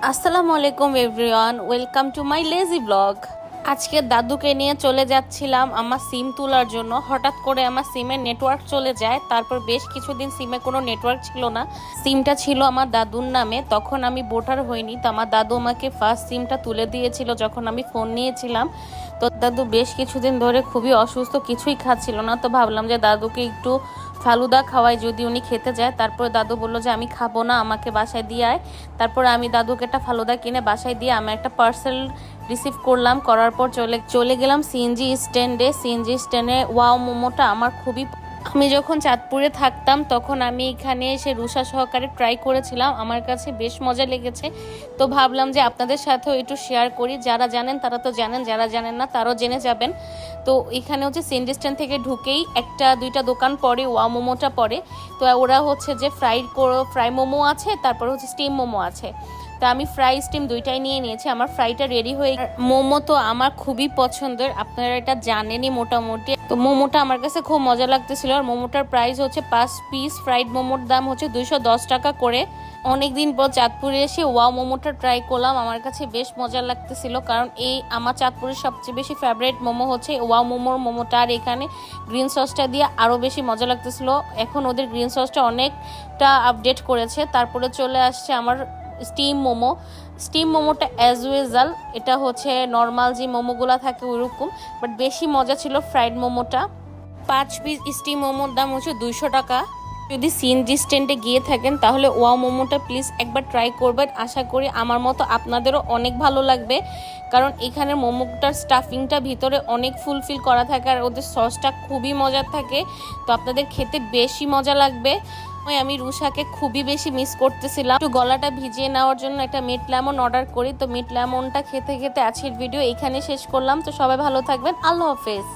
আসসালামু আলাইকুম everyone, welcome to my lazy blog. আজকে দাদুকে নিয়ে চলে যাচ্ছিলাম আমার সিম তোলার জন্য। হঠাৎ করে আমার সিমের নেটওয়ার্ক চলে যায়। তারপর বেশ কিছুদিন সিমে কোনো নেটওয়ার্ক ছিল না। সিমটা ছিল আমার দাদুর নামে, তখন আমি ভোটার হইনি। তো আমার দাদু আমাকে ফার্স্ট সিমটা তুলে দিয়েছিল যখন আমি ফোন নিয়েছিলাম। তো দাদু বেশ কিছুদিন ধরে খুবই অসুস্থ, কিছুই খাচ্ছিল না। তো ভাবলাম যে দাদুকে একটু ফালুদা খাওয়াই, যদি উনি খেতে যায়। তারপরে দাদু বললো যে আমি খাবো না, আমাকে বাসায় দিয়ে আয়। তারপরে আমি দাদুকে একটা ফালুদা কিনে বাসায় দিয়ে আমি একটা পার্সেল রিসিভ করলাম। করার পর চলে গেলাম সিএনজি স্ট্যান্ডে। সিএনজি স্ট্যান্ডে ওয়াও মোমোটা আমার খুবই, আমি যখন চাঁদপুরে থাকতাম তখন আমি এখানে এসে রুষা সহকারে ট্রাই করেছিলাম, আমার কাছে বেশ মজা লেগেছে। তো ভাবলাম যে আপনাদের সাথেও একটু শেয়ার করি। যারা জানেন তারা তো জানেন, যারা জানেন না তারাও জেনে যাবেন। তো এখানে হচ্ছে সিএনজি স্ট্যান্ড থেকে ঢুকেই একটা দুইটা দোকান পরে ওয়াও মোমোটা পড়ে। তো ওরা হচ্ছে যে ফ্রাই মোমো আছে, তারপর হচ্ছে স্টিম মোমো আছে। তো আমি ফ্রাই স্টিম দুইটাই নিয়ে নিয়েছি। আমার ফ্রাইটা রেডি হয়ে, মোমো তো আমার খুবই পছন্দের, আপনারা এটা জানেনই মোটামুটি। তো মোমোটা আমার কাছে খুব মজা লাগতেছিল। আর মোমোটার প্রাইস হচ্ছে 5 পিস ফ্রাইড মোমোর দাম হচ্ছে 210 টাকা করে। অনেকদিন পর চাঁদপুরে এসে ওয়াও মোমোটা ট্রাই করলাম, আমার কাছে বেশ মজা লাগতেছিল। কারণ এই আমার চাঁদপুরের সবচেয়ে বেশি ফেভারিট মোমো হচ্ছে ওয়াও মোমোটা। আর এখানে গ্রিন সসটা দিয়ে আরও বেশি মজা লাগতেছিল। এখন ওদের গ্রিন সসটা অনেকটা আপডেট করেছে। তারপরে চলে আসছে আমার স্টিম মোমোটা অ্যাজ ইউজুয়াল। এটা হচ্ছে নর্মাল যে মোমোগুলো থাকে ওইরকম, বাট বেশি মজা ছিল ফ্রাইড মোমোটা। 5 পিস স্টিম মোমোর দাম হচ্ছে 200 টাকা। যদি সিএনজি স্ট্যান্ডে গিয়ে থাকেন তাহলে ওয়াও মোমোটা প্লিজ একবার ট্রাই করবেন। আশা করি আমার মতো আপনাদেরও অনেক ভালো লাগবে। কারণ এখানে মোমোটার স্টাফিংটা ভিতরে অনেক ফুলফিল করা থাকে, আর ওদের সসটা খুবই মজার থাকে। তো আপনাদের খেতে বেশি মজা লাগবে। আমি রুষাকে খুবই বেশি মিস করতেছিলাম। একটু গলাটা ভিজিয়ে নেওয়ার জন্য একটা মিট লেমন অর্ডার করি। তো মিট লেমনটা খেতে খেতে আজকের ভিডিও এখানে শেষ করলাম। তো সবাই ভালো থাকবেন, আল্লাহ হাফেজ।